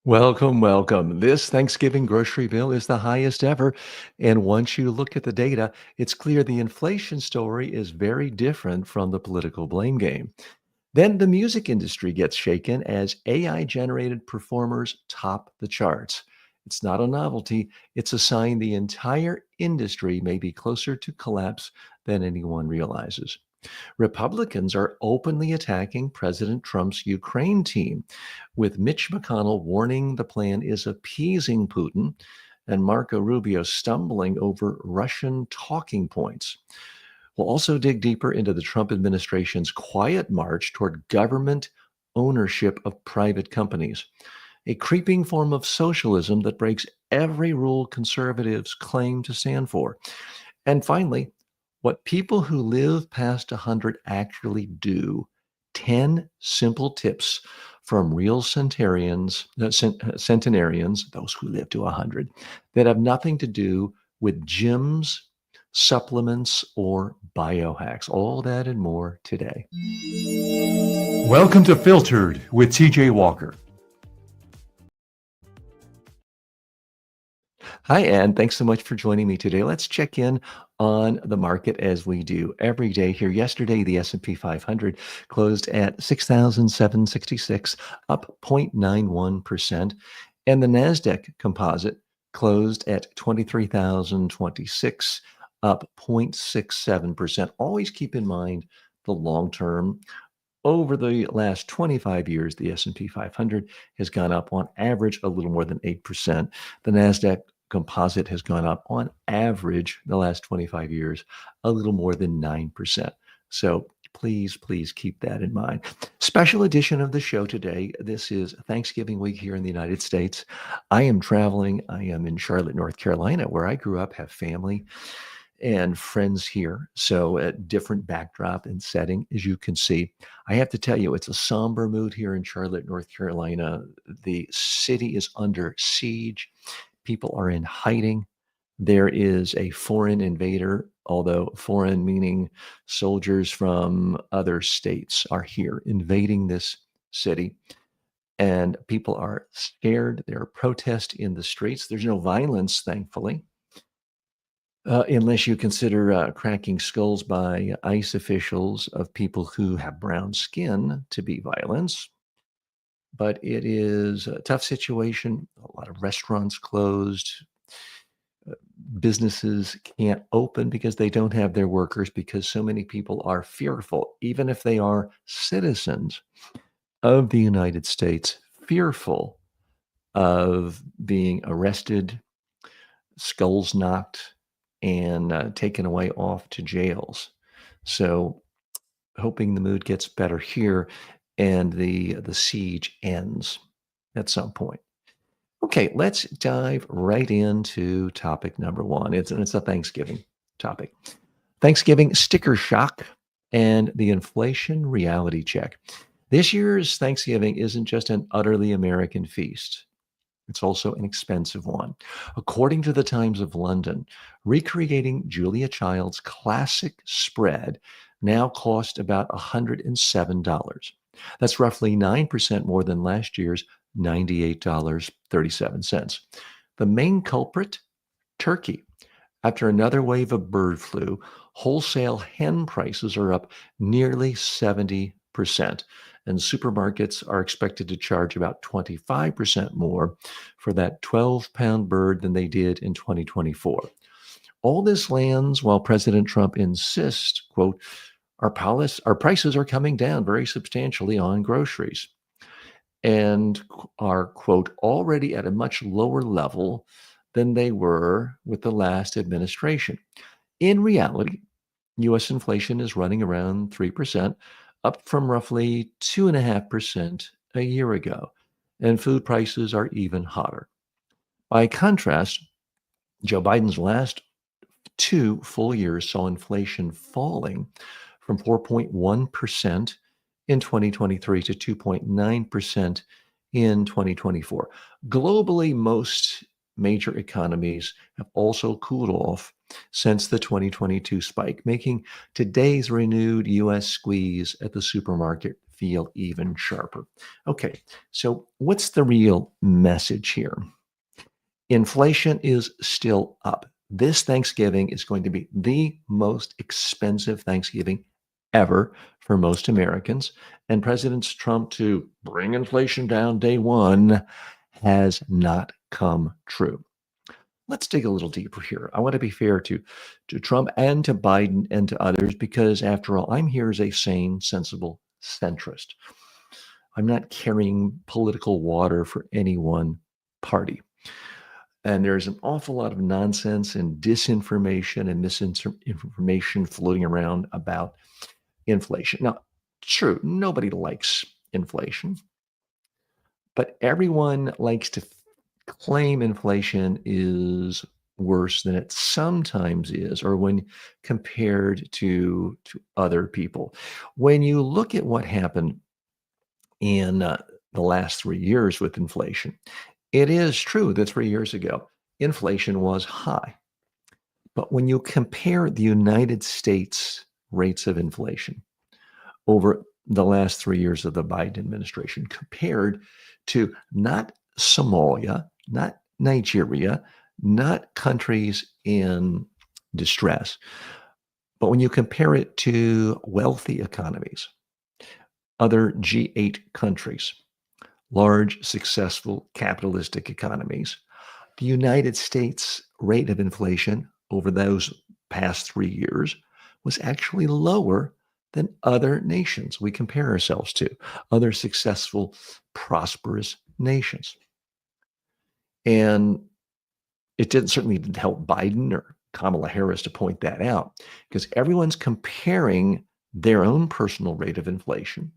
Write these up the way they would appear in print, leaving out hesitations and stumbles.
Welcome, welcome. This Thanksgiving grocery bill is the highest ever. And once you look at the data, it's clear the inflation story is very different from the political blame game. Then the music industry gets shaken as AI generated performers top the charts. It's not a novelty, it's a sign the entire industry may be closer to collapse than anyone realizes. Republicans are openly attacking President Trump's Ukraine team, with Mitch McConnell warning the plan is appeasing Putin and Marco Rubio stumbling over Russian talking points. We'll also dig deeper into the Trump administration's quiet march toward government ownership of private companies, a creeping form of socialism that breaks every rule conservatives claim to stand for. And finally, what people who live past 100 actually do. 10 simple tips from real centenarians, those who live to 100, that have nothing to do with gyms, supplements, or biohacks. All that and more today. Welcome to Filtered with TJ Walker. Hi, Ann. Thanks so much for joining me today. Let's check in on the market as we do every day here. Yesterday, the S&P 500 closed at 6,766, up 0.91%, and the Nasdaq Composite closed at 23,026, up 0.67%. Always keep in mind the long term. Over the last 25 years, the S&P 500 has gone up on average a little more than 8%. The Nasdaq Composite has gone up on average the last 25 years a little more than 9%. So please keep that in mind. Special edition of the show today. This is Thanksgiving week here in the United States. I am traveling. I am in Charlotte, North Carolina, where I grew up, have family and friends here. So a different backdrop and setting, as you can see. I have to tell you, it's a somber mood here in Charlotte, North Carolina. The city is under siege. People are in hiding. There is a foreign invader, although foreign meaning soldiers from other states are here invading this city. And people are scared. There are protests in the streets. There's no violence, thankfully. Unless you consider cracking skulls by ICE officials of people who have brown skin to be violence. But it is a tough situation. A lot of restaurants closed. Businesses can't open because they don't have their workers, because so many people are fearful, even if they are citizens of the United States, fearful of being arrested, skulls knocked, and taken away off to jails. So hoping the mood gets better here and the siege ends at some point. Okay, let's dive right into topic number one. It's a Thanksgiving topic. Thanksgiving sticker shock and the inflation reality check. This year's Thanksgiving isn't just an utterly American feast. It's also an expensive one. According to the Times of London, recreating Julia Child's classic spread now cost about $107. That's roughly 9% more than last year's $98.37. The main culprit, turkey. After another wave of bird flu, wholesale hen prices are up nearly 70%, and supermarkets are expected to charge about 25% more for that 12-pound bird than they did in 2024. All this lands while President Trump insists, quote, our prices are coming down very substantially on groceries and are, quote, already at a much lower level than they were with the last administration. In reality, U.S. inflation is running around 3%, up from roughly 2.5% a year ago, and food prices are even hotter. By contrast, Joe Biden's last 2 full years saw inflation falling from 4.1% in 2023 to 2.9% in 2024. Globally, most major economies have also cooled off since the 2022 spike, making today's renewed US squeeze at the supermarket feel even sharper. Okay, so what's the real message here? Inflation is still up. This Thanksgiving is going to be the most expensive Thanksgiving ever for most Americans. And President Trump to bring inflation down day one has not come true. Let's dig a little deeper here. I want to be fair to Trump and to Biden and to others because, after all, I'm here as a sane, sensible centrist. I'm not carrying political water for any one party. And there's an awful lot of nonsense and disinformation and misinformation floating around about inflation. Now, true, nobody likes inflation, but everyone likes to claim inflation is worse than it sometimes is, or when compared to other people. When you look at what happened in the last 3 years with inflation, it is true that 3 years ago, inflation was high. But when you compare the United States rates of inflation over the last 3 years of the Biden administration, compared to not Somalia, not Nigeria, not countries in distress, but when you compare it to wealthy economies, other G8 countries, large, successful capitalistic economies, the United States rate of inflation over those past 3 years was actually lower than other nations we compare ourselves to, other successful, prosperous nations. And it certainly didn't help Biden or Kamala Harris to point that out because everyone's comparing their own personal rate of inflation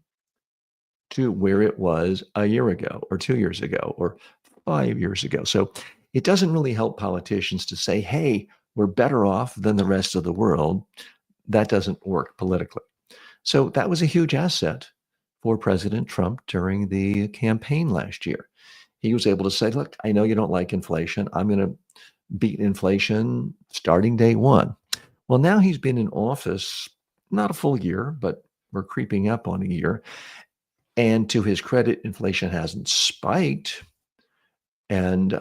to where it was a year ago or 2 years ago or 5 years ago. So it doesn't really help politicians to say, hey, we're better off than the rest of the world. That doesn't work politically. So that was a huge asset for President Trump during the campaign last year. He was able to say, look, I know you don't like inflation. I'm going to beat inflation starting day one. Well, now he's been in office not a full year, but we're creeping up on a year. And to his credit, inflation hasn't spiked. And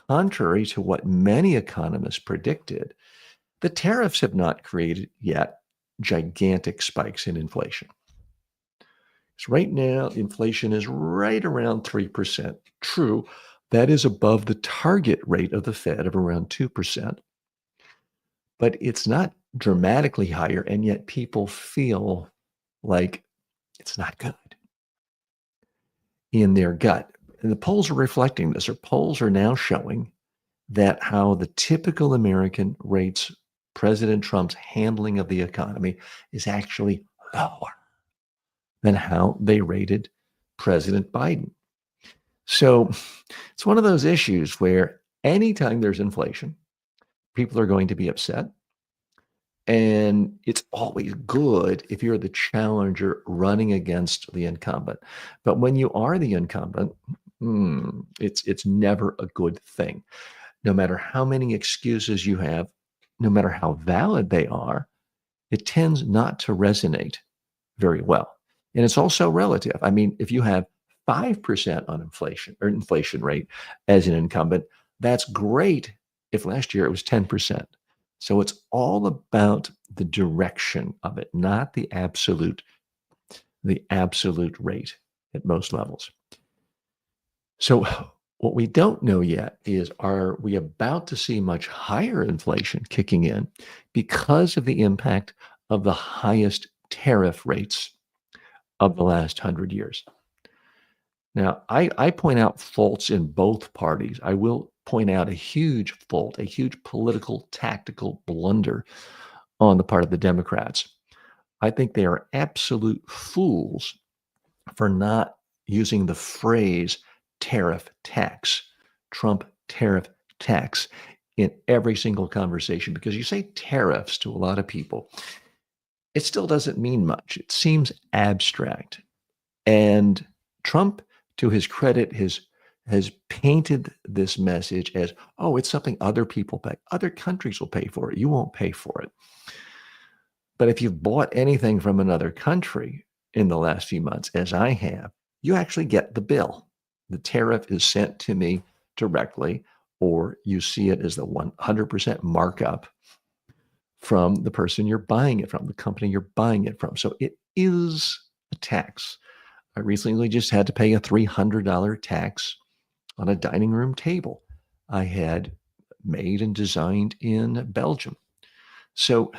contrary to what many economists predicted, the tariffs have not created yet gigantic spikes in inflation. So right now, inflation is right around 3%. True, that is above the target rate of the Fed of around 2%. But it's not dramatically higher, and yet people feel like it's not good in their gut. And the polls are reflecting this, or polls are now showing that how the typical American rates President Trump's handling of the economy is actually lower than how they rated President Biden. So it's one of those issues where anytime there's inflation, people are going to be upset. And it's always good if you're the challenger running against the incumbent. But when you are the incumbent, it's never a good thing. No matter how many excuses you have, no matter how valid they are, it tends not to resonate very well. And it's also relative. I mean, if you have 5% on inflation or inflation rate as an incumbent, that's great if last year it was 10%. So it's all about the direction of it, not the absolute rate at most levels. So what we don't know yet is, are we about to see much higher inflation kicking in because of the impact of the highest tariff rates of the last 100 years? Now, I point out faults in both parties. I will point out a huge fault, a huge political tactical blunder on the part of the Democrats. I think they are absolute fools for not using the phrase tariff tax, Trump tariff tax, in every single conversation, because you say tariffs to a lot of people, it still doesn't mean much. It seems abstract. And Trump, to his credit, has has painted this message as, oh, it's something other people pay. Other countries will pay for it. You won't pay for it. But if you've bought anything from another country in the last few months, as I have, you actually get the bill. The tariff is sent to me directly, or you see it as the 100% markup from the person you're buying it from, the company you're buying it from. So it is a tax. I recently just had to pay a $300 tax on a dining room table I had made and designed in Belgium. So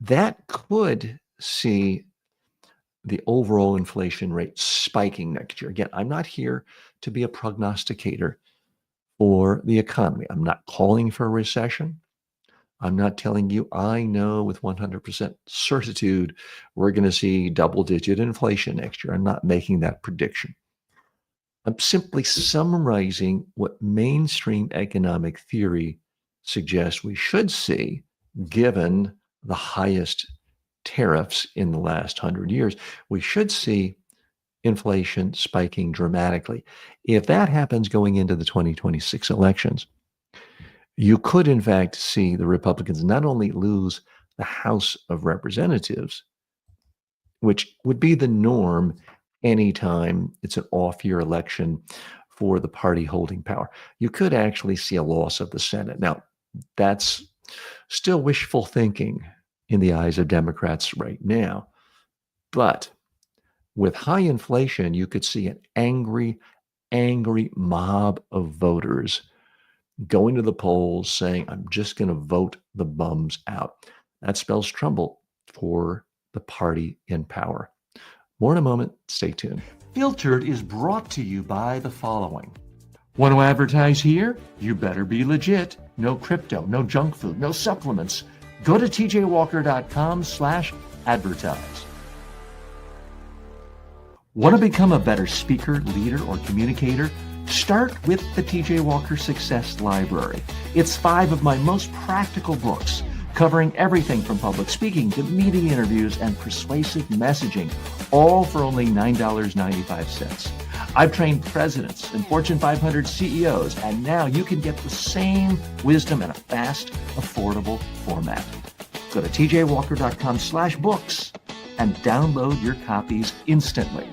that could see the overall inflation rate spiking next year. Again, I'm not here to be a prognosticator for the economy. I'm not calling for a recession. I'm not telling you I know with 100% certitude we're going to see double-digit inflation next year. I'm not making that prediction. I'm simply summarizing what mainstream economic theory suggests we should see given the highest tariffs in the last 100 years. We should see inflation spiking dramatically. If that happens going into the 2026 elections, you could, in fact, see the Republicans not only lose the House of Representatives, which would be the norm anytime it's an off-year election for the party holding power. You could actually see a loss of the Senate. Now, that's still wishful thinking in the eyes of Democrats right now. But with high inflation, you could see an angry mob of voters going to the polls saying, I'm just going to vote the bums out. That spells trouble for the party in power. More in a moment. Stay tuned. Filtered is brought to you by the following. Want to advertise here? You better be legit. No crypto, no junk food, no supplements. Go to tjwalker.com/advertise. Want to become a better speaker, leader, or communicator? Start with the TJ Walker Success Library. It's 5 of my most practical books, covering everything from public speaking to meeting interviews and persuasive messaging, all for only $9.95. I've trained presidents and Fortune 500 CEOs, and now you can get the same wisdom in a fast, affordable format. Go to tjwalker.com/books and download your copies instantly.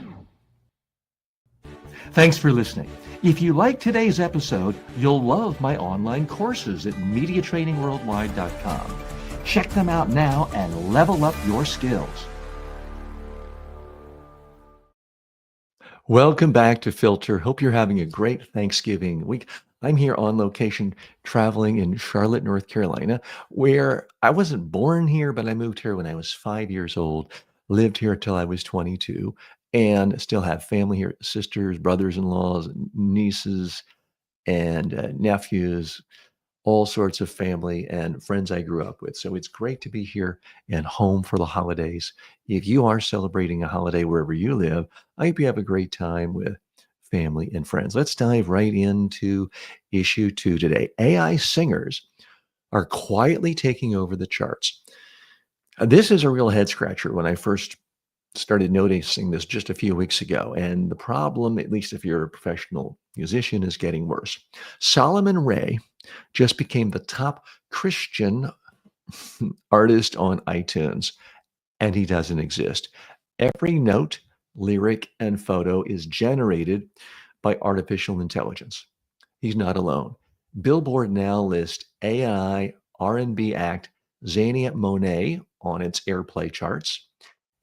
Thanks for listening. If you like today's episode, you'll love my online courses at MediaTrainingWorldwide.com. Check them out now and level up your skills. Welcome back to Filter. Hope you're having a great Thanksgiving week. I'm here on location traveling in Charlotte, North Carolina, where I wasn't born here, but I moved here when I was 5 years old, lived here till I was 22, and still have family here, sisters, brothers-in-laws, nieces, and nephews, all sorts of family and friends I grew up with. So it's great to be here and home for the holidays. If you are celebrating a holiday wherever you live, I hope you have a great time with family and friends. Let's dive right into issue 2 today. AI singers are quietly taking over the charts. This is a real head scratcher when I first started noticing this just a few weeks ago. And the problem, at least if you're a professional musician, is getting worse. Solomon Ray just became the top Christian artist on iTunes, and he doesn't exist. Every note, lyric, and photo is generated by artificial intelligence. He's not alone. Billboard now lists AI R&B act Zania Monet on its airplay charts.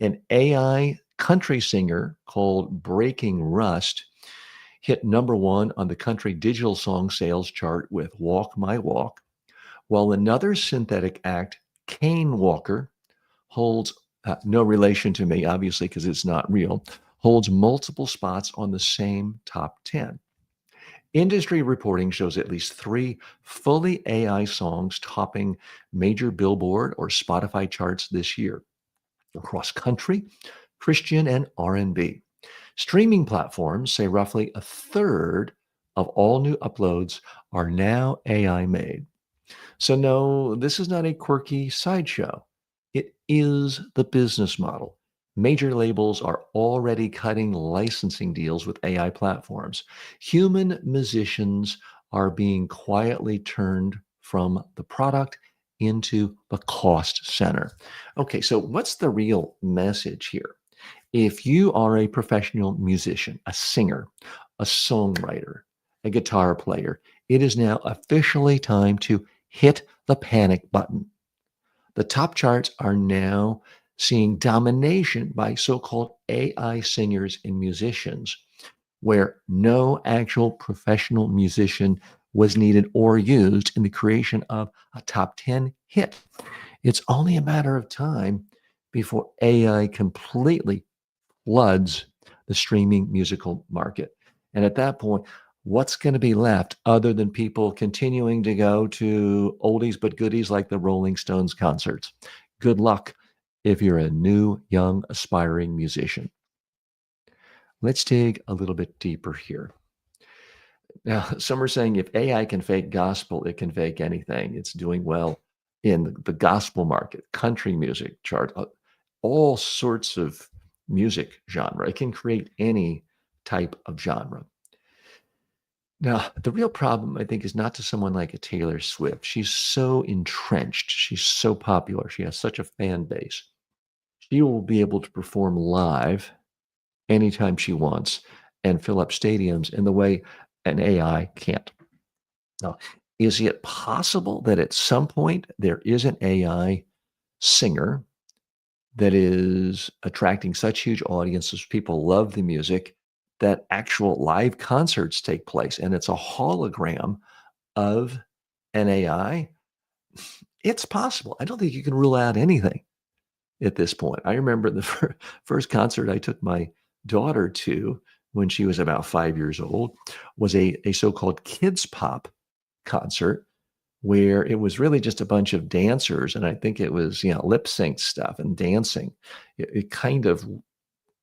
An AI country singer called Breaking Rust hit #1 on the country digital song sales chart with Walk My Walk, while another synthetic act, Kane Walker, holds no relation to me, obviously, because it's not real, holds multiple spots on the same top 10. Industry reporting shows at least 3 fully AI songs topping major Billboard or Spotify charts this year, across country, Christian, and R&B. Streaming platforms say roughly a third of all new uploads are now AI made. So no, this is not a quirky sideshow. It is the business model. Major labels are already cutting licensing deals with AI platforms. Human musicians are being quietly turned from the product into the cost center. Okay, so what's the real message here? If you are a professional musician, a singer, a songwriter, a guitar player, it is now officially time to hit the panic button. The top charts are now seeing domination by so called AI singers and musicians, where no actual professional musician was needed or used in the creation of a top 10 hit. It's only a matter of time before AI completely floods the streaming musical market. And at that point, what's going to be left other than people continuing to go to oldies but goodies like the Rolling Stones concerts? Good luck if you're a new, young, aspiring musician. Let's dig a little bit deeper here. Now, some are saying if AI can fake gospel, it can fake anything. It's doing well in the gospel market, country music chart, all sorts of music genre. It can create any type of genre. Now, the real problem, I think, is not to someone like a Taylor Swift. She's so entrenched. She's so popular. She has such a fan base. She will be able to perform live anytime she wants and fill up stadiums in the way an AI can't. Now, is it possible that at some point there is an AI singer that is attracting such huge audiences, people love the music, that actual live concerts take place and it's a hologram of an AI? It's possible. I don't think you can rule out anything at this point. I remember the first concert I took my daughter to when she was about 5 years old was a so-called kids pop concert where it was really just a bunch of dancers. And I think it was, lip sync stuff and dancing. It kind of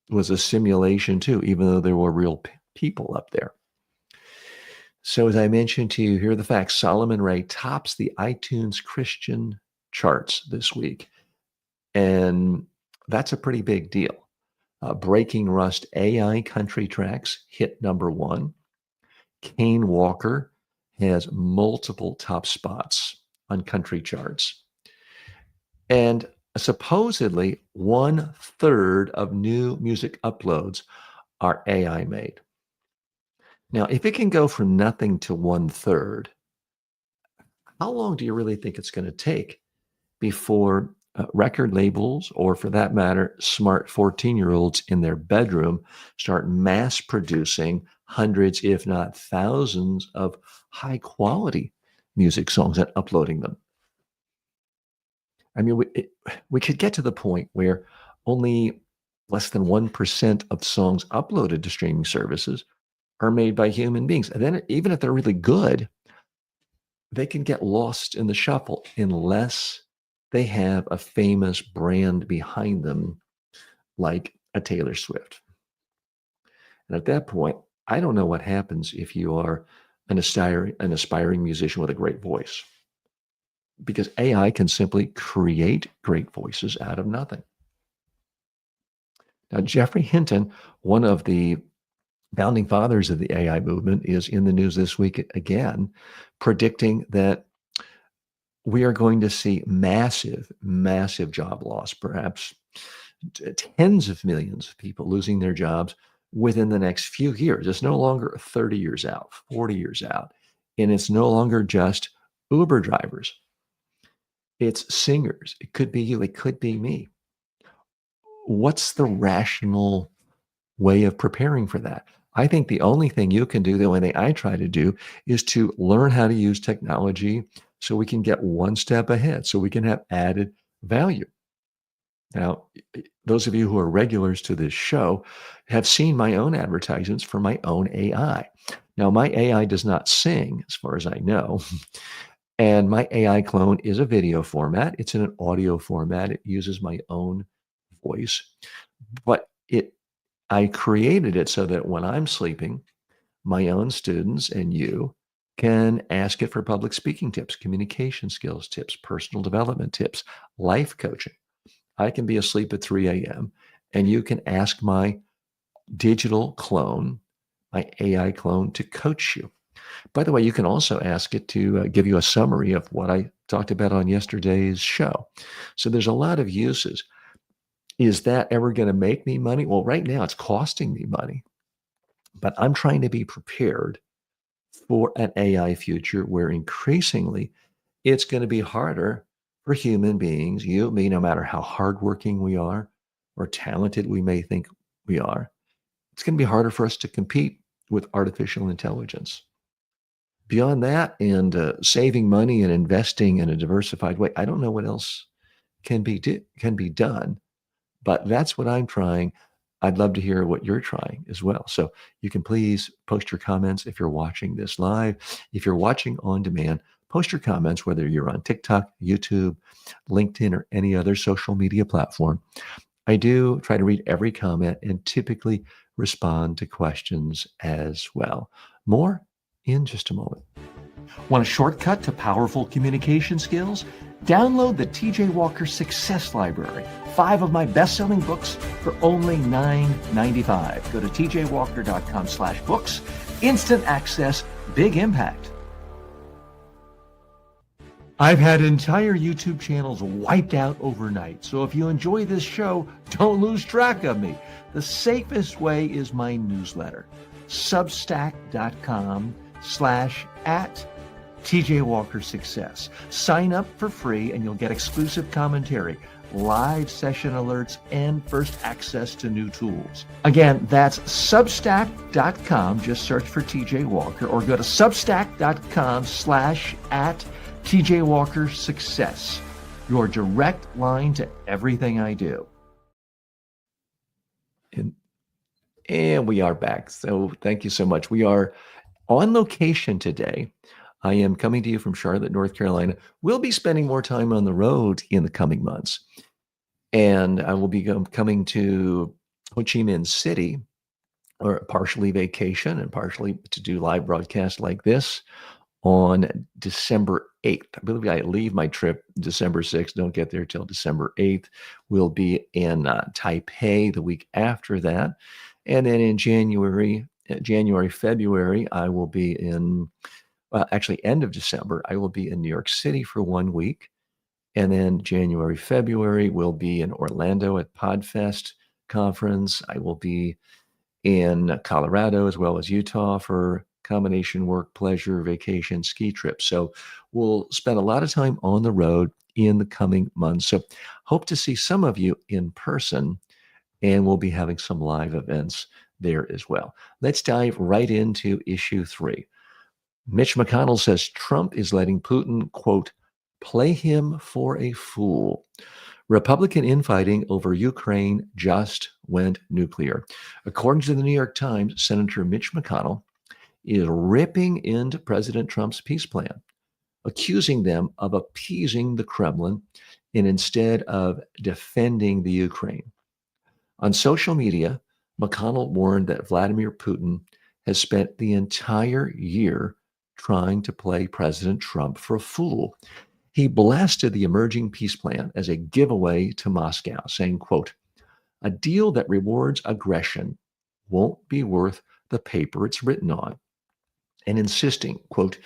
was a simulation too, even though there were real people up there. So as I mentioned to you, here are the facts. Solomon Ray tops the iTunes Christian charts this week. And that's a pretty big deal. Breaking Rust AI country tracks hit #1. Kane Walker has multiple top spots on country charts. And supposedly 1/3 of new music uploads are AI made. Now, if it can go from nothing to 1/3, how long do you really think it's going to take before record labels, or for that matter, smart 14-year-olds in their bedroom, start mass producing hundreds, if not thousands, of high quality music songs and uploading them? I mean, we could get to the point where only less than 1% of songs uploaded to streaming services are made by human beings. And then, even if they're really good, they can get lost in the shuffle unless they have a famous brand behind them, like a Taylor Swift. And at that point, I don't know what happens if you are an aspiring musician with a great voice, because AI can simply create great voices out of nothing. Now, Jeffrey Hinton, one of the founding fathers of the AI movement, is in the news this week again, predicting that we are going to see massive, massive job loss, perhaps tens of millions of people losing their jobs within the next few years. It's no longer 30 years out, 40 years out, and it's no longer just Uber drivers. It's singers. It could be you. It could be me. What's the rational way of preparing for that? I think the only thing you can do, the only thing I try to do, is to learn how to use technology so we can get one step ahead, so we can have added value. Now, those of you who are regulars to this show have seen my own advertisements for my own AI. Now, my AI does not sing, as far as I know, and my AI clone is a video format. It's in an audio format. It uses my own voice, but I created it so that when I'm sleeping, my own students and you can ask it for public speaking tips, communication skills tips, personal development tips, life coaching. I can be asleep at 3 a.m. and you can ask my digital clone, my AI clone, to coach you. By the way, you can also ask it to give you a summary of what I talked about on yesterday's show. So there's a lot of uses. Is that ever going to make me money? Well, right now it's costing me money, but I'm trying to be prepared for an AI future where increasingly it's going to be harder for human beings, you, me, no matter how hardworking we are or talented we may think we are, it's going to be harder for us to compete with artificial intelligence. Beyond that, and saving money and investing in a diversified way, I don't know what else can be done, but that's what I'm trying. I'd love to hear what you're trying as well. So you can please post your comments if you're watching this live. If you're watching on demand, post your comments, whether you're on TikTok, YouTube, LinkedIn, or any other social media platform. I do try to read every comment and typically respond to questions as well. More in just a moment. Want a shortcut to powerful communication skills? Download the TJ Walker Success Library, 5 of my best-selling books for only $9.95. Go to tjwalker.com/books. Instant access, big impact. I've had entire YouTube channels wiped out overnight, so if you enjoy this show, don't lose track of me. The safest way is my newsletter, substack.com/@TJ Walker Success. Sign up for free and you'll get exclusive commentary, live session alerts, and first access to new tools. Again, that's substack.com. Just search for TJ Walker or go to substack.com/@TJ Walker Success. Your direct line to everything I do. And we are back. So thank you so much. We are on location today. I am coming to you from Charlotte, North Carolina. We'll be spending more time on the road in the coming months. And I will be coming to Ho Chi Minh City, or partially vacation and partially to do live broadcasts like this on December 8th. I believe I leave my trip December 6th, don't get there till December 8th. We'll be in Taipei the week after that. And then in January, February, I will be in, actually end of December, I will be in New York City for 1 week. And then January, February, we'll be in Orlando at PodFest conference. I will be in Colorado as well as Utah for combination work, pleasure, vacation, ski trips. So we'll spend a lot of time on the road in the coming months. So hope to see some of you in person, and we'll be having some live events there as well. Let's dive right into issue 3. Mitch McConnell says Trump is letting Putin, quote, play him for a fool. Republican infighting over Ukraine just went nuclear. According to the New York Times, Senator Mitch McConnell is ripping into President Trump's peace plan, accusing them of appeasing the Kremlin and instead of defending the Ukraine. On social media, McConnell warned that Vladimir Putin has spent the entire year trying to play President Trump for a fool. He blasted the emerging peace plan as a giveaway to Moscow, saying, quote, a deal that rewards aggression won't be worth the paper it's written on, and insisting, quote,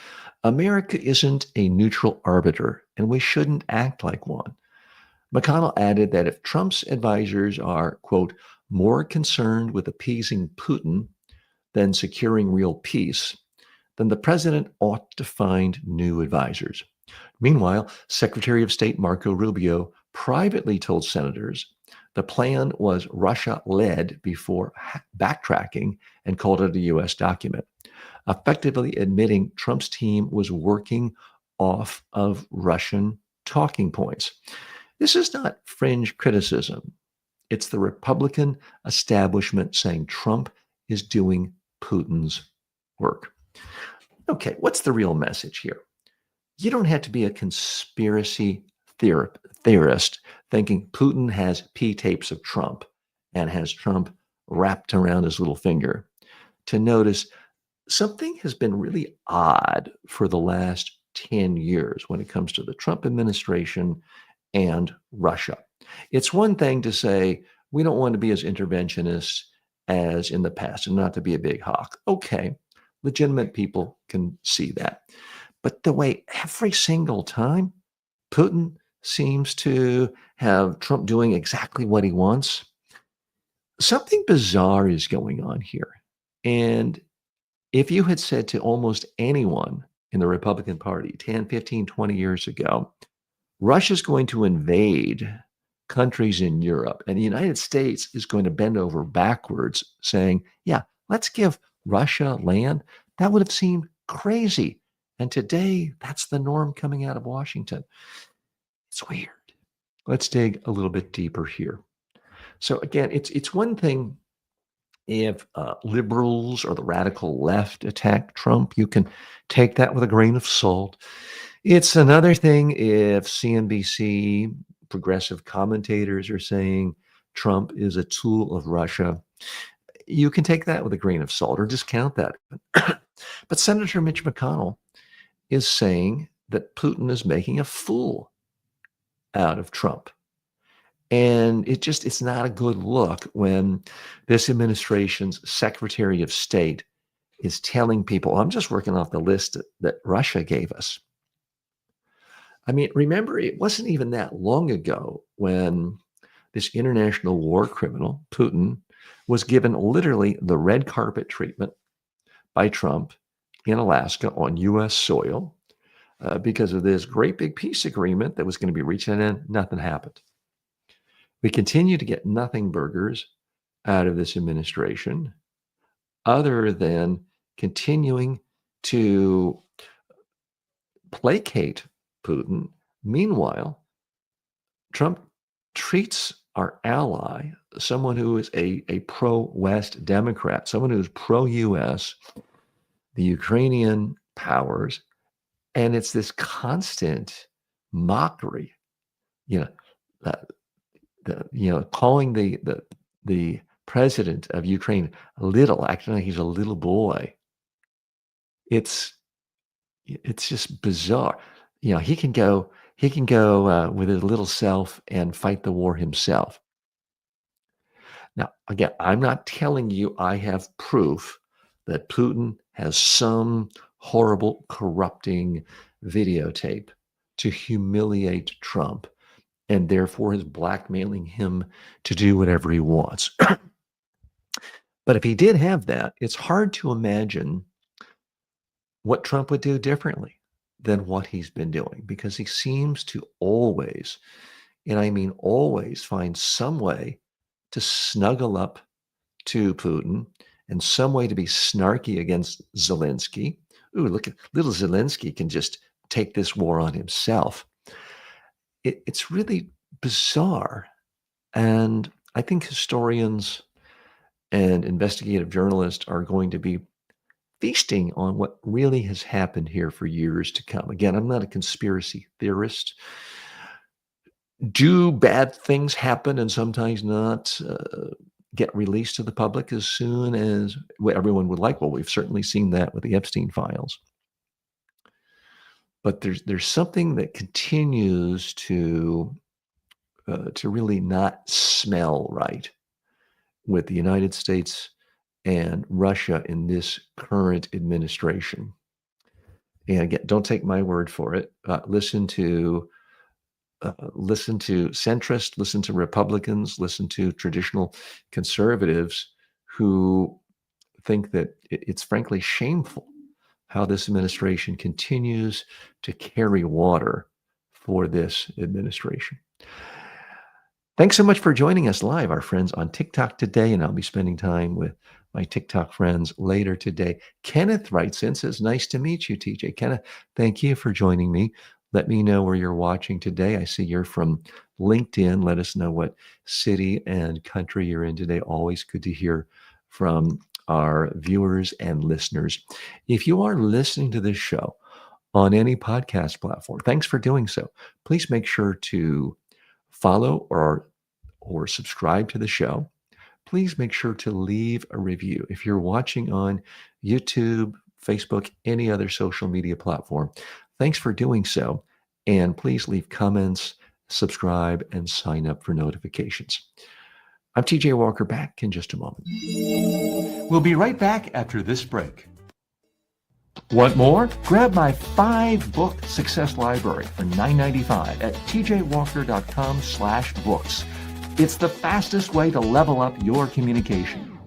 America isn't a neutral arbiter and we shouldn't act like one. McConnell added that if Trump's advisors are, quote, more concerned with appeasing Putin than securing real peace, then the president ought to find new advisors. Meanwhile, Secretary of State Marco Rubio privately told senators the plan was Russia-led before backtracking and called it a U.S. document, effectively admitting Trump's team was working off of Russian talking points. This is not fringe criticism. It's the Republican establishment saying Trump is doing Putin's work. Okay, what's the real message here? You don't have to be a conspiracy theorist thinking Putin has P-tapes of Trump and has Trump wrapped around his little finger to notice something has been really odd for the last 10 years when it comes to the Trump administration and Russia. It's one thing to say We don't want to be as interventionist as in the past and not to be a big hawk. Okay, legitimate people can see that. But the way every single time Putin seems to have Trump doing exactly what he wants, something bizarre is going on here. And if you had said to almost anyone in the Republican Party 10, 15, 20 years ago, Russia's going to invade countries in Europe, and the United States is going to bend over backwards saying, yeah, let's give Russia land, that would have seemed crazy. And today, that's the norm coming out of Washington. It's weird. Let's dig a little bit deeper here. So again, it's one thing if liberals or the radical left attack Trump. You can take that with a grain of salt. It's another thing if CNBC progressive commentators are saying Trump is a tool of Russia. You can take that with a grain of salt or discount that. But Senator Mitch McConnell is saying that Putin is making a fool out of Trump. And it's not a good look when this administration's Secretary of State is telling people, I'm just working off the list that Russia gave us. I mean, remember, it wasn't even that long ago when this international war criminal, Putin, was given literally the red carpet treatment by Trump in Alaska on U.S. soil because of this great big peace agreement that was going to be reached, and then nothing happened. We continue to get nothing burgers out of this administration other than continuing to placate Putin. Meanwhile, Trump treats our ally, someone who is a pro-West Democrat, someone who's pro-US, the Ukrainian powers, and it's this constant mockery, calling the president of Ukraine little, acting like he's a little boy. It's just bizarre. He can go with his little self and fight the war himself. Now, again, I'm not telling you I have proof that Putin has some horrible, corrupting videotape to humiliate Trump and therefore is blackmailing him to do whatever he wants. But if he did have that, it's hard to imagine what Trump would do differently than what he's been doing, because he seems to always, and I mean always, find some way to snuggle up to Putin and some way to be snarky against Zelensky. Ooh, look, at little Zelensky can just take this war on himself. It's really bizarre. And I think historians and investigative journalists are going to be feasting on what really has happened here for years to come. Again, I'm not a conspiracy theorist. Do bad things happen and sometimes not get released to the public as soon as everyone would like? Well, we've certainly seen that with the Epstein files. But there's something that continues to really not smell right with the United States and Russia in this current administration. And again, don't take my word for it. Listen to centrists, listen to Republicans, listen to traditional conservatives who think that it's frankly shameful how this administration continues to carry water for this administration. Thanks so much for joining us live, our friends on TikTok today, and I'll be spending time with my TikTok friends later today. Kenneth writes in, says, nice to meet you, TJ. Kenneth, thank you for joining me. Let me know where you're watching today. I see you're from LinkedIn. Let us know what city and country you're in today. Always good to hear from our viewers and listeners. If you are listening to this show on any podcast platform, thanks for doing so. Please make sure to follow or subscribe to the show. Please make sure to leave a review. If you're watching on YouTube, Facebook, any other social media platform, thanks for doing so. And please leave comments, subscribe, and sign up for notifications. I'm TJ Walker, back in just a moment. We'll be right back after this break. Want more? Grab my 5-book success library for $9.95 at tjwalker.com/books. It's the fastest way to level up your communication.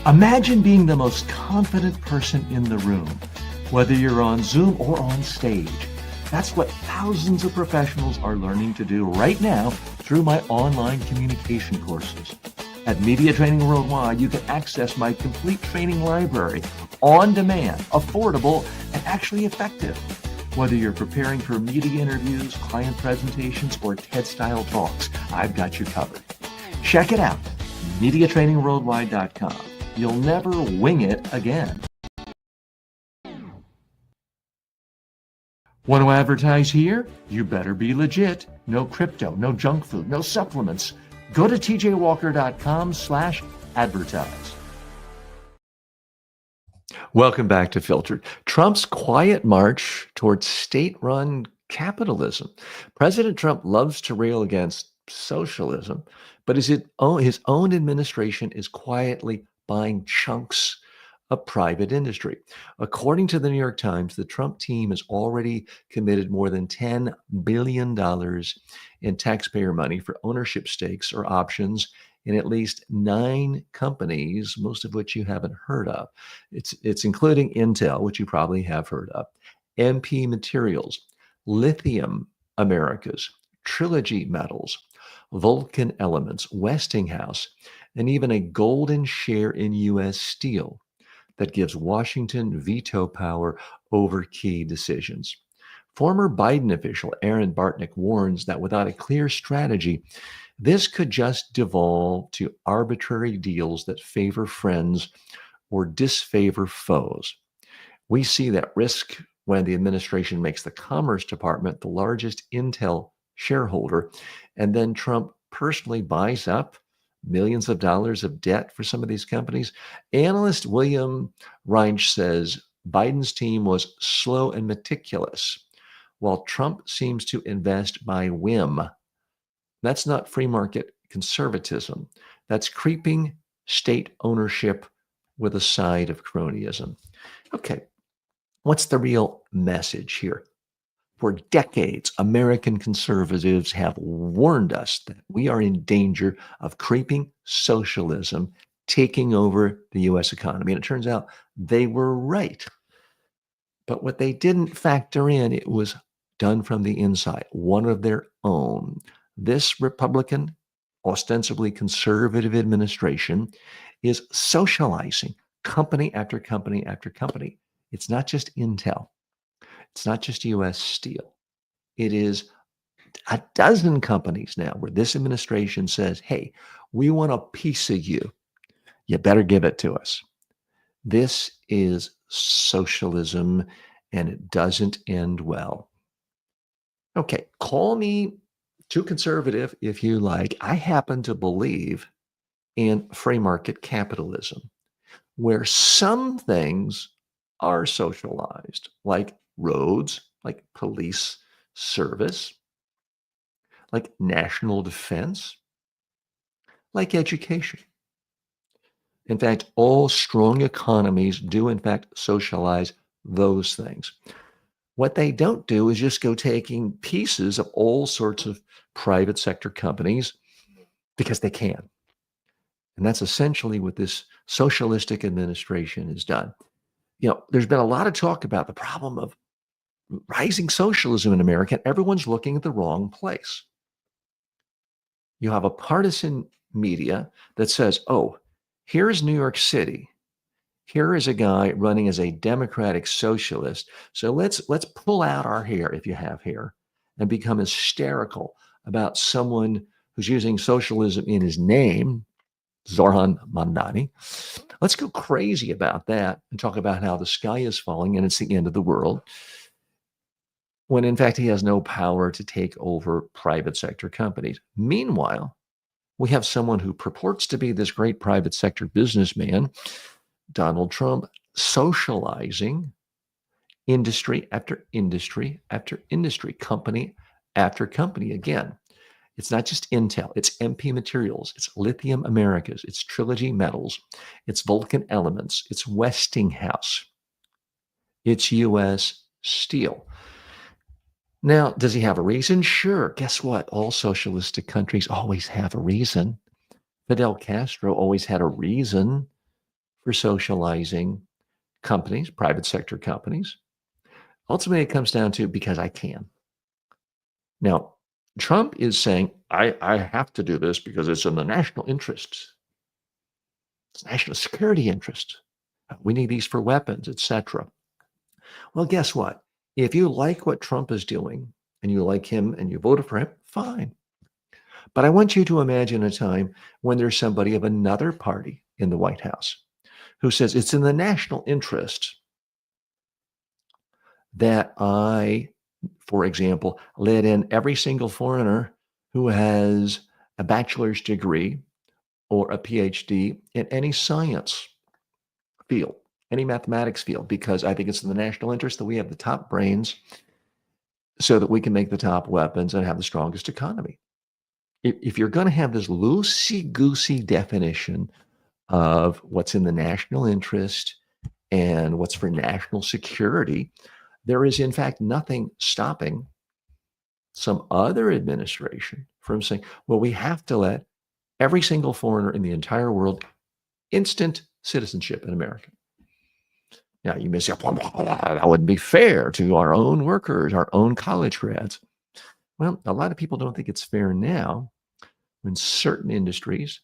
Imagine being the most confident person in the room, whether you're on Zoom or on stage. That's what thousands of professionals are learning to do right now through my online communication courses. At Media Training Worldwide, you can access my complete training library on demand, affordable, and actually effective. Whether you're preparing for media interviews, client presentations, or TED-style talks, I've got you covered. Check it out, MediaTrainingWorldwide.com. You'll never wing it again. Want to advertise here? You better be legit. No crypto, no junk food, no supplements. Go to tjwalker.com/advertise. Welcome back to Filtered. Trump's quiet march towards state-run capitalism. President Trump loves to rail against socialism, but his own administration is quietly buying chunks of private industry. According to the New York Times, the Trump team has already committed more than $10 billion in taxpayer money for ownership stakes or options in at least 9 companies, most of which you haven't heard of. It's including Intel, which you probably have heard of, MP Materials, Lithium Americas, Trilogy Metals, Vulcan Elements, Westinghouse, and even a golden share in U.S. Steel that gives Washington veto power over key decisions. Former Biden official Aaron Bartnick warns that without a clear strategy, this could just devolve to arbitrary deals that favor friends or disfavor foes. We see that risk when the administration makes the Commerce Department the largest Intel shareholder, and then Trump personally buys up millions of dollars of debt for some of these companies. Analyst William Reinsch says Biden's team was slow and meticulous, while Trump seems to invest by whim. That's not free market conservatism. That's creeping state ownership with a side of cronyism. Okay, what's the real message here? For decades, American conservatives have warned us that we are in danger of creeping socialism taking over the U.S. economy. And it turns out they were right. But what they didn't factor in, it was done from the inside, one of their own. This Republican, ostensibly conservative administration is socializing company after company after company. It's not just Intel. It's not just U.S. Steel. It is a dozen companies now where this administration says, hey, we want a piece of you. You better give it to us. This is socialism, and it doesn't end well. Okay, call me too conservative if you like. I happen to believe in free market capitalism, where some things are socialized, like roads, like police service, like national defense, like education. In fact, all strong economies do, in fact, socialize those things. What they don't do is just go taking pieces of all sorts of private sector companies because they can. And that's essentially what this socialistic administration has done. You know, there's been a lot of talk about the problem of rising socialism in America, and everyone's looking at the wrong place. You have a partisan media that says, oh, here's New York City. Here is a guy running as a democratic socialist. So let's pull out our hair, if you have hair, and become hysterical about someone who's using socialism in his name, Zoran Mamdani. Let's go crazy about that and talk about how the sky is falling and it's the end of the world, when in fact he has no power to take over private sector companies. Meanwhile, we have someone who purports to be this great private sector businessman, Donald Trump, socializing industry after industry after industry, company after company. Again, It's not just Intel, it's MP Materials, it's Lithium Americas, it's Trilogy Metals, it's Vulcan Elements, it's Westinghouse, it's US Steel. Now, does he have a reason? Sure. Guess what? All socialistic countries always have a reason. Fidel Castro always had a reason for socializing companies, private sector companies. Ultimately, it comes down to because I can. Now, Trump is saying, I have to do this because it's in the national interest. It's national security interest. We need these for weapons, etc. Well, guess what? If you like what Trump is doing and you like him and you voted for him, fine. But I want you to imagine a time when there's somebody of another party in the White House who says it's in the national interest that I, for example, let in every single foreigner who has a bachelor's degree or a PhD in any science field, any mathematics field, because I think it's in the national interest that we have the top brains so that we can make the top weapons and have the strongest economy. If you're going to have this loosey-goosey definition of what's in the national interest and what's for national security, there is, in fact, nothing stopping some other administration from saying, well, we have to let every single foreigner in the entire world instant citizenship in America. Now, you may say, well, that wouldn't be fair to our own workers, our own college grads. Well, a lot of people don't think it's fair now when certain industries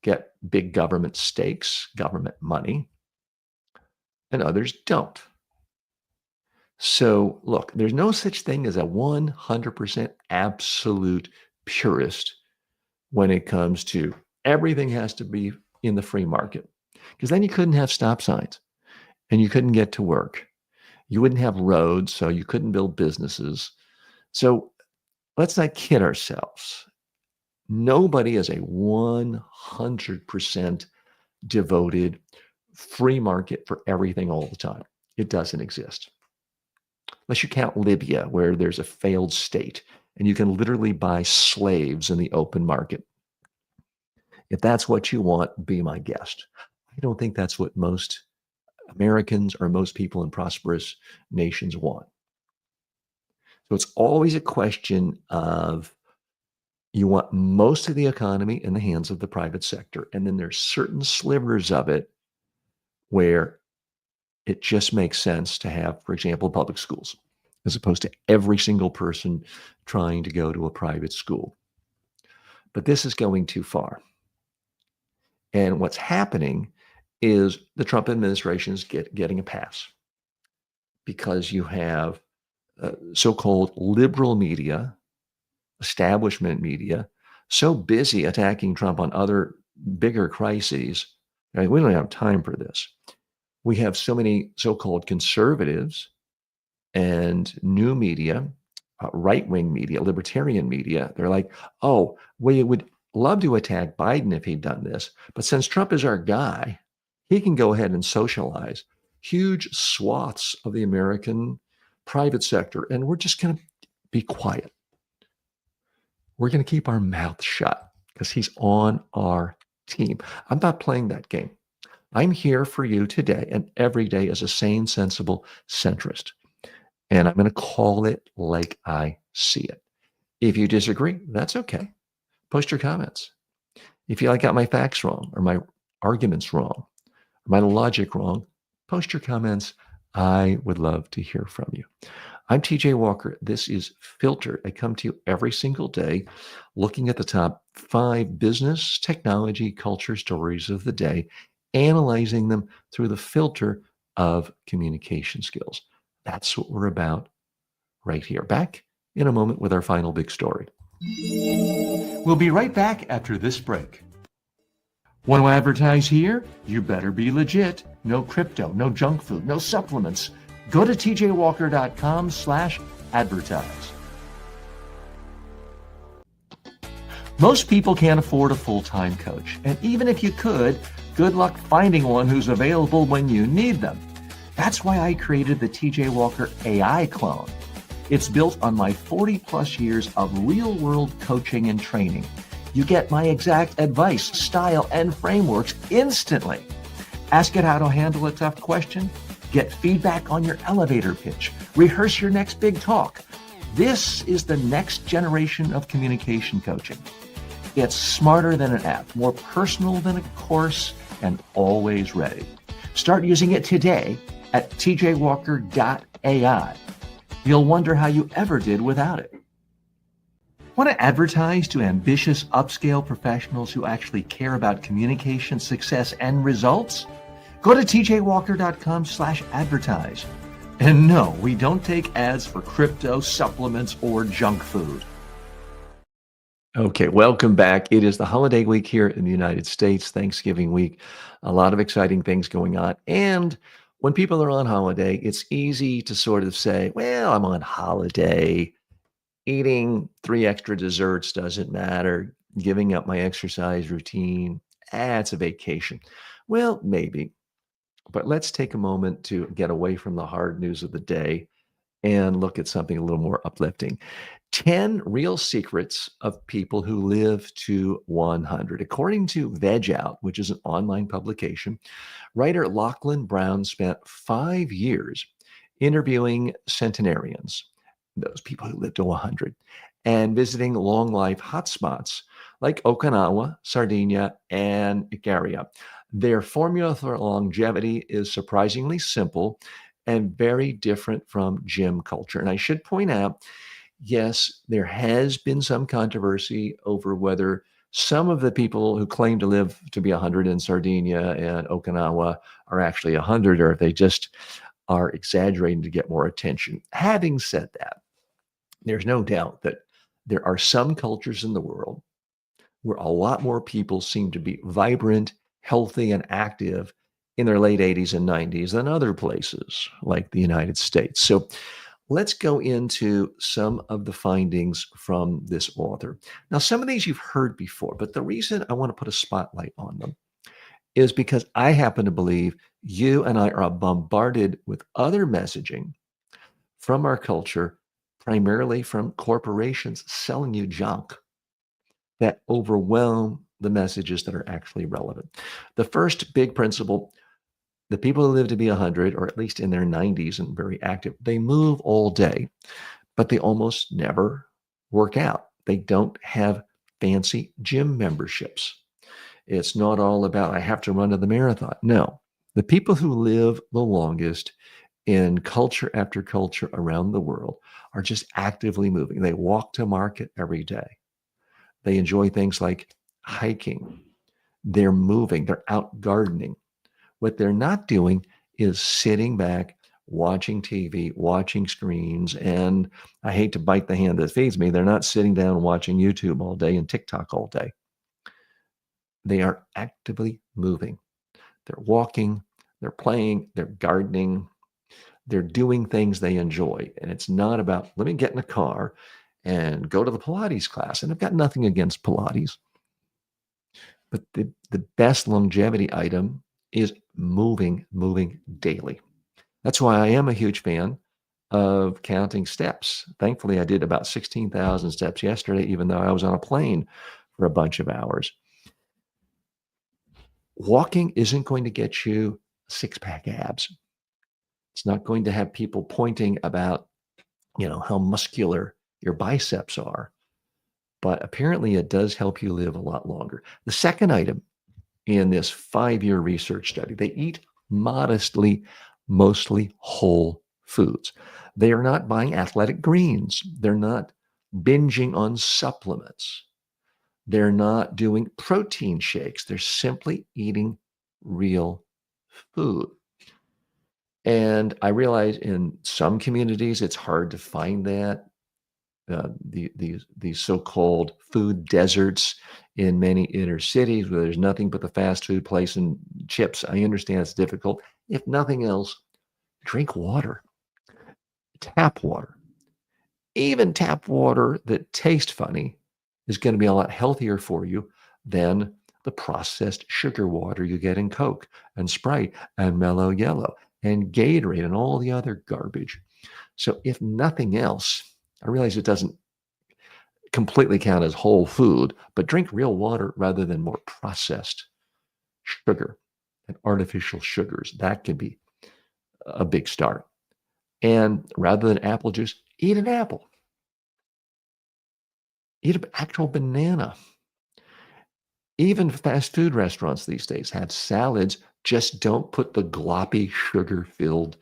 get big government stakes, government money, and others don't. So, look, there's no such thing as a 100% absolute purist when it comes to everything has to be in the free market, because then you couldn't have stop signs and you couldn't get to work. You wouldn't have roads, so you couldn't build businesses. So let's not kid ourselves. Nobody is a 100% devoted free market for everything all the time. It doesn't exist. Unless you count Libya, where there's a failed state and you can literally buy slaves in the open market. If that's what you want, be my guest. I don't think that's what most Americans or most people in prosperous nations want. So it's always a question of you want most of the economy in the hands of the private sector. And then there's certain slivers of it where it just makes sense to have, for example, public schools, as opposed to every single person trying to go to a private school. But this is going too far. And what's happening is the Trump administration is getting a pass because you have so-called liberal media, establishment media, so busy attacking Trump on other bigger crises. Right? We don't have time for this. We have so many so-called conservatives and new media, right-wing media, libertarian media. They're like, oh, we would love to attack Biden if he'd done this, but since Trump is our guy, he can go ahead and socialize huge swaths of the American private sector, and we're just going to be quiet. We're going to keep our mouth shut because he's on our team. I'm not playing that game. I'm here for you today and every day as a sane, sensible centrist. And I'm going to call it like I see it. If you disagree, that's okay. Post your comments. If you like got my facts wrong or my arguments wrong or my logic wrong, post your comments. I would love to hear from you. I'm TJ Walker. This is Filtered. I come to you every single day looking at the top 5 business, technology, culture stories of the day, analyzing them through the filter of communication skills. That's what we're about right here. Back in a moment with our final big story. We'll be right back after this break. Want to advertise here? You better be legit. No crypto, no junk food, no supplements. Go to tjwalker.com/advertise. Most people can't afford a full-time coach. And even if you could, good luck finding one who's available when you need them. That's why I created the TJ Walker AI clone. It's built on my 40 plus years of real world coaching and training. You get my exact advice, style, and frameworks instantly. Ask it how to handle a tough question, get feedback on your elevator pitch, rehearse your next big talk. This is the next generation of communication coaching. It's smarter than an app, more personal than a course, and always ready. Start using it today at tjwalker.ai. You'll wonder how you ever did without it. Want to advertise to ambitious upscale professionals who actually care about communication, success, and results? Go to tjwalker.com/advertise. And no, we don't take ads for crypto, supplements, or junk food. Okay, welcome back. It is the holiday week here in the United States, Thanksgiving week. A lot of exciting things going on. And when people are on holiday, it's easy to sort of say, well, I'm on holiday. Eating 3 extra desserts doesn't matter. Giving up my exercise routine, it's a vacation. Well, maybe. But let's take a moment to get away from the hard news of the day and look at something a little more uplifting. 10 real secrets of people who live to 100. According to Veg Out, which is an online publication, writer Lachlan Brown spent 5 years interviewing centenarians, those people who live to 100, and visiting long life hotspots like Okinawa, Sardinia, and Ikaria. Their formula for longevity is surprisingly simple and very different from gym culture. And I should point out, yes, there has been some controversy over whether some of the people who claim to live to be 100 in Sardinia and Okinawa are actually 100, or if they just are exaggerating to get more attention. Having said that, there's no doubt that there are some cultures in the world where a lot more people seem to be vibrant, healthy, and active in their late 80s and 90s than other places like the United States. So let's go into some of the findings from this author. Now, some of these you've heard before, but the reason I want to put a spotlight on them is because I happen to believe you and I are bombarded with other messaging from our culture, primarily from corporations selling you junk, that overwhelm the messages that are actually relevant. The first big principle: the people who live to be 100, or at least in their 90s and very active, they move all day, but they almost never work out. They don't have fancy gym memberships. It's not all about, I have to run to the marathon. No, the people who live the longest in culture after culture around the world are just actively moving. They walk to market every day. They enjoy things like hiking. They're moving. They're out gardening. What they're not doing is sitting back, watching TV, watching screens, and I hate to bite the hand that feeds me, they're not sitting down watching YouTube all day and TikTok all day. They are actively moving. They're walking, they're playing, they're gardening, they're doing things they enjoy. And it's not about, let me get in a car and go to the Pilates class. And I've got nothing against Pilates. But the best longevity item is moving daily. That's why I am a huge fan of counting steps. Thankfully, I did about 16,000 steps yesterday, even though I was on a plane for a bunch of hours. Walking isn't going to get you six-pack abs. It's not going to have people pointing about, how muscular your biceps are. But apparently it does help you live a lot longer. The second item in this 5-year research study, they eat modestly, mostly whole foods. They are not buying athletic greens. They're not binging on supplements. They're not doing protein shakes. They're simply eating real food. And I realize in some communities, it's hard to find that. These so-called food deserts in many inner cities where there's nothing but the fast food place and chips. I understand it's difficult. If nothing else, drink water, tap water. Even tap water that tastes funny is going to be a lot healthier for you than the processed sugar water you get in Coke and Sprite and Mellow Yellow and Gatorade and all the other garbage. So if nothing else, I realize it doesn't completely count as whole food, but drink real water rather than more processed sugar and artificial sugars. That can be a big start. And rather than apple juice, eat an apple, eat an actual banana. Even fast food restaurants these days have salads. Just don't put the gloppy, sugar filled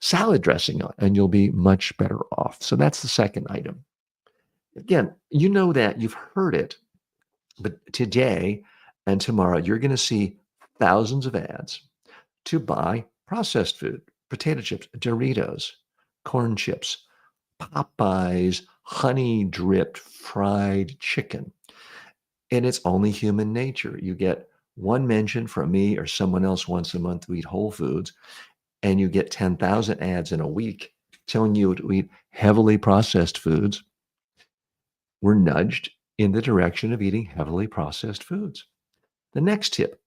salad dressing on, and you'll be much better off. So that's the second item. Again, you know that, you've heard it, but today and tomorrow, you're going to see thousands of ads to buy processed food, potato chips, Doritos, corn chips, Popeyes, honey dripped fried chicken. And it's only human nature. You get one mention from me or someone else once a month to eat whole foods, and you get 10,000 ads in a week telling you to eat heavily processed foods. We're nudged in the direction of eating heavily processed foods. The next tip,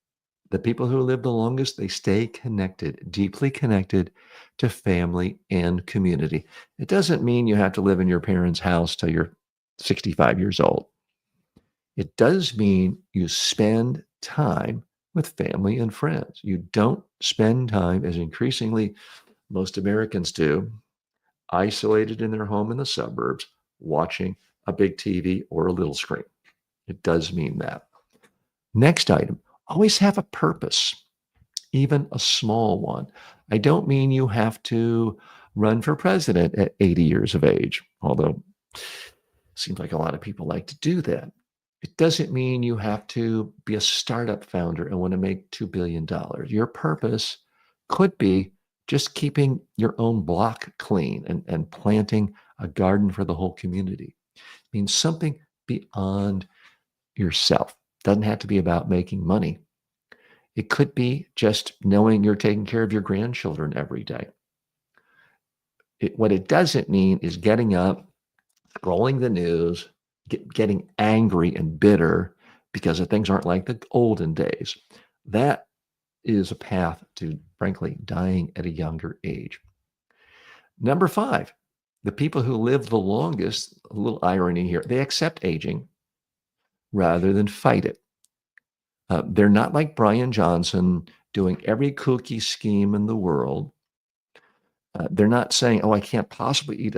the people who live the longest, they stay connected, deeply connected to family and community. It doesn't mean you have to live in your parents' house till you're 65 years old. It does mean you spend time with family and friends. You don't spend time, as increasingly most Americans do, isolated in their home in the suburbs, watching a big TV or a little screen. It does mean that. Next item, always have a purpose, even a small one. I don't mean you have to run for president at 80 years of age, although it seems like a lot of people like to do that. It doesn't mean you have to be a startup founder and want to make $2 billion. Your purpose could be just keeping your own block clean and planting a garden for the whole community. It means something beyond yourself. Doesn't have to be about making money. It could be just knowing you're taking care of your grandchildren every day. What it doesn't mean is getting up, scrolling the news, getting angry and bitter because things aren't like the olden days. That is a path to, frankly, dying at a younger age. Number 5, the people who live the longest, a little irony here, they accept aging rather than fight it. They're not like Brian Johnson doing every cookie scheme in the world. They're not saying, "Oh, I can't possibly eat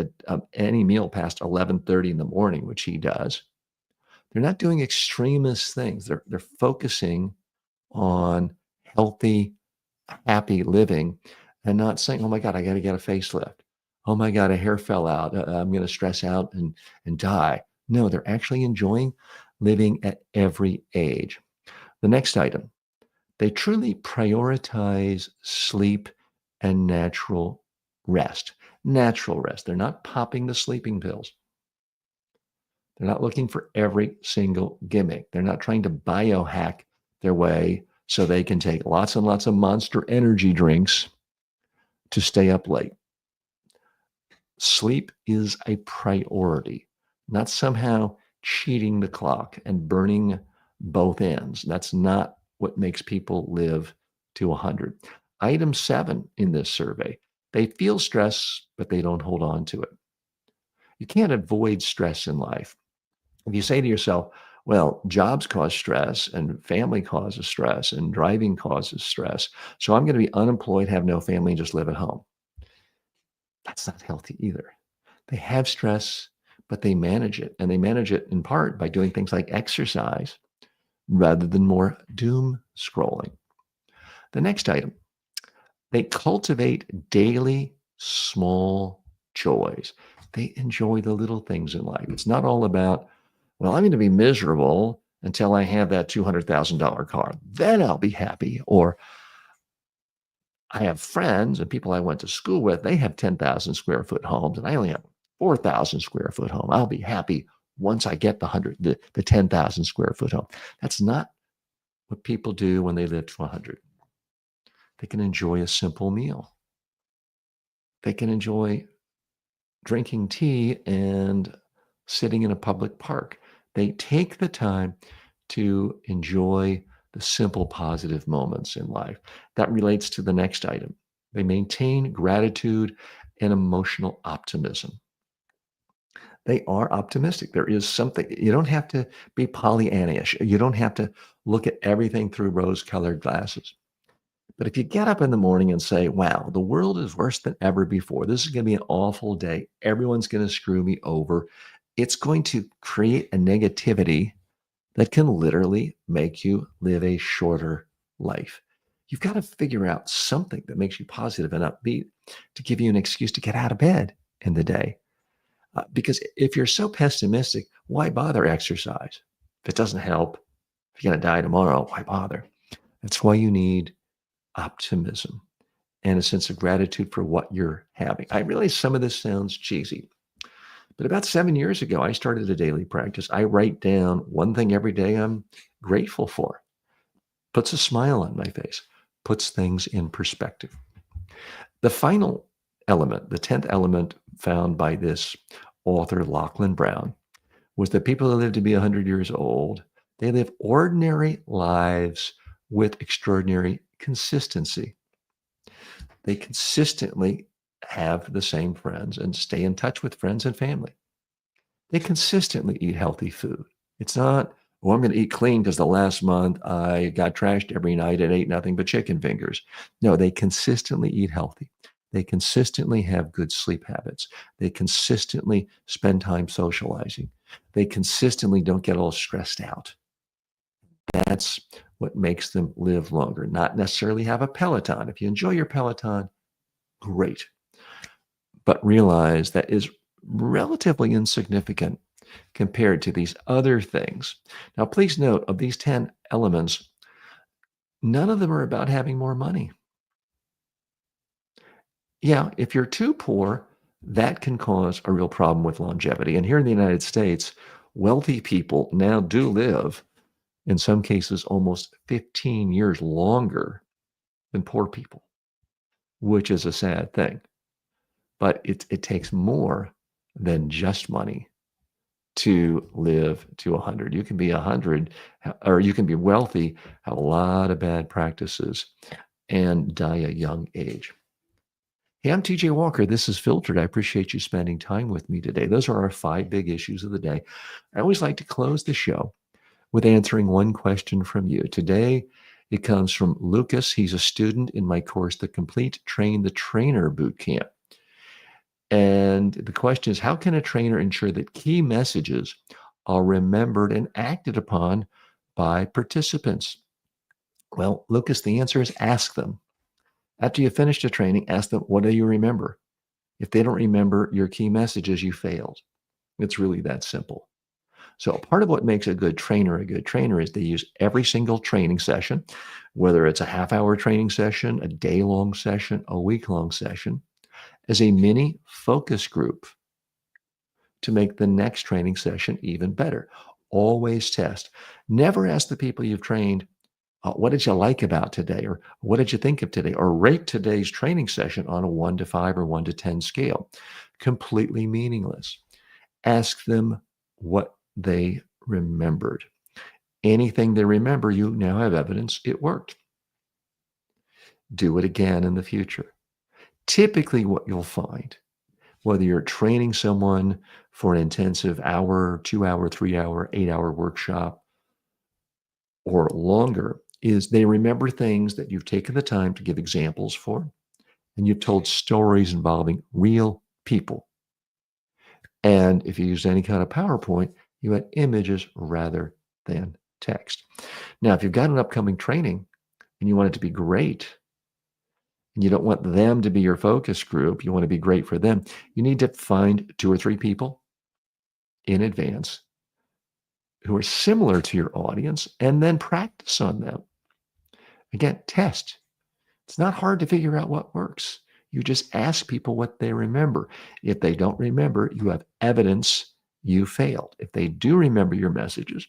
any meal past 11:30 in the morning," which he does. They're not doing extremist things. They're focusing on healthy, happy living, and not saying, "Oh my God, I got to get a facelift. Oh my God, a hair fell out. I'm going to stress out and die." No, they're actually enjoying living at every age. The next item, they truly prioritize sleep and natural rest. Natural rest. They're not popping the sleeping pills. They're not looking for every single gimmick. They're not trying to biohack their way so they can take lots and lots of Monster energy drinks to stay up late. Sleep is a priority, not somehow cheating the clock and burning both ends. That's not what makes people live to 100. Item 7 in this survey, they feel stress, but they don't hold on to it. You can't avoid stress in life. If you say to yourself, well, jobs cause stress and family causes stress and driving causes stress, so I'm going to be unemployed, have no family, and just live at home. That's not healthy either. They have stress, but they manage it. And they manage it in part by doing things like exercise rather than more doom scrolling. The next item, they cultivate daily small joys. They enjoy the little things in life. It's not all about, well, I'm going to be miserable until I have that $200,000 car. Then I'll be happy. Or I have friends and people I went to school with, they have 10,000 square foot homes and I only have 4,000 square foot home. I'll be happy once I get the 10,000 square foot home. That's not what people do when they live to 100. They can enjoy a simple meal. They can enjoy drinking tea and sitting in a public park. They take the time to enjoy the simple positive moments in life. That relates to the next item. They maintain gratitude and emotional optimism. They are optimistic. There is something, you don't have to be Pollyannish. You don't have to look at everything through rose-colored glasses. But if you get up in the morning and say, wow, the world is worse than ever before, this is going to be an awful day, everyone's going to screw me over, it's going to create a negativity that can literally make you live a shorter life. You've got to figure out something that makes you positive and upbeat to give you an excuse to get out of bed in the day. Because if you're so pessimistic, why bother exercise? If it doesn't help, if you're going to die tomorrow, why bother? That's why you need optimism and a sense of gratitude for what you're having. I realize some of this sounds cheesy, but about 7 years ago, I started a daily practice. I write down one thing every day I'm grateful for. Puts a smile on my face, puts things in perspective. The final element, the 10th element found by this author, Lachlan Brown, was that people that live to be 100 years old, they live ordinary lives with extraordinary consistency. They consistently have the same friends and stay in touch with friends and family. They consistently eat healthy food. It's not, oh, I'm going to eat clean because the last month I got trashed every night and ate nothing but chicken fingers. No, they consistently eat healthy. They consistently have good sleep habits. They consistently spend time socializing. They consistently don't get all stressed out. That's what makes them live longer, not necessarily have a Peloton. If you enjoy your Peloton, great. But realize that is relatively insignificant compared to these other things. Now, please note, of these 10 elements, none of them are about having more money. Yeah, if you're too poor, that can cause a real problem with longevity. And here in the United States, wealthy people now do live, in some cases, almost 15 years longer than poor people, which is a sad thing. But it takes more than just money to live to 100. You can be 100, or you can be wealthy, have a lot of bad practices, and die a young age. Hey, I'm TJ Walker. This is Filtered. I appreciate you spending time with me today. Those are our 5 big issues of the day. I always like to close the show with answering one question from you. Today, it comes from Lucas. He's a student in my course, The Complete Train the Trainer Bootcamp. And the question is, how can a trainer ensure that key messages are remembered and acted upon by participants? Well, Lucas, the answer is ask them. After you finish the training, ask them, what do you remember? If they don't remember your key messages, you failed. It's really that simple. So part of what makes a good trainer is they use every single training session, whether it's a half-hour training session, a day-long session, a week-long session, as a mini focus group to make the next training session even better. Always test. Never ask the people you've trained, what did you like about today? Or what did you think of today? Or rate today's training session on a 1 to 5 or 1 to 10 scale. Completely meaningless. Ask them what they remembered. Anything they remember, you now have evidence it worked. Do it again in the future. Typically what you'll find, whether you're training someone for an intensive hour, 2-hour, 3-hour, 8-hour workshop, or longer, is they remember things that you've taken the time to give examples for, and you've told stories involving real people. And if you use any kind of PowerPoint, you had images rather than text. Now, if you've got an upcoming training and you want it to be great, and you don't want them to be your focus group, you want to be great for them, you need to find 2 or 3 people in advance who are similar to your audience and then practice on them. Again, test. It's not hard to figure out what works. You just ask people what they remember. If they don't remember, you have evidence you failed. If they do remember your messages,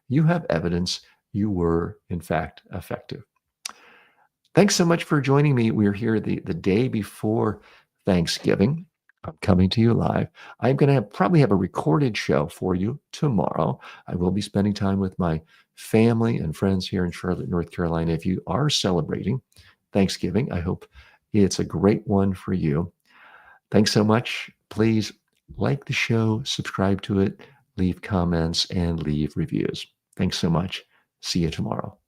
you have evidence you were, in fact, effective. Thanks so much for joining me. We're here the day before Thanksgiving. I'm coming to you live. I'm going to probably have a recorded show for you tomorrow. I will be spending time with my family and friends here in Charlotte, North Carolina. If you are celebrating Thanksgiving, I hope it's a great one for you. Thanks so much. Please like the show, subscribe to it, leave comments, and leave reviews. Thanks so much. See you tomorrow.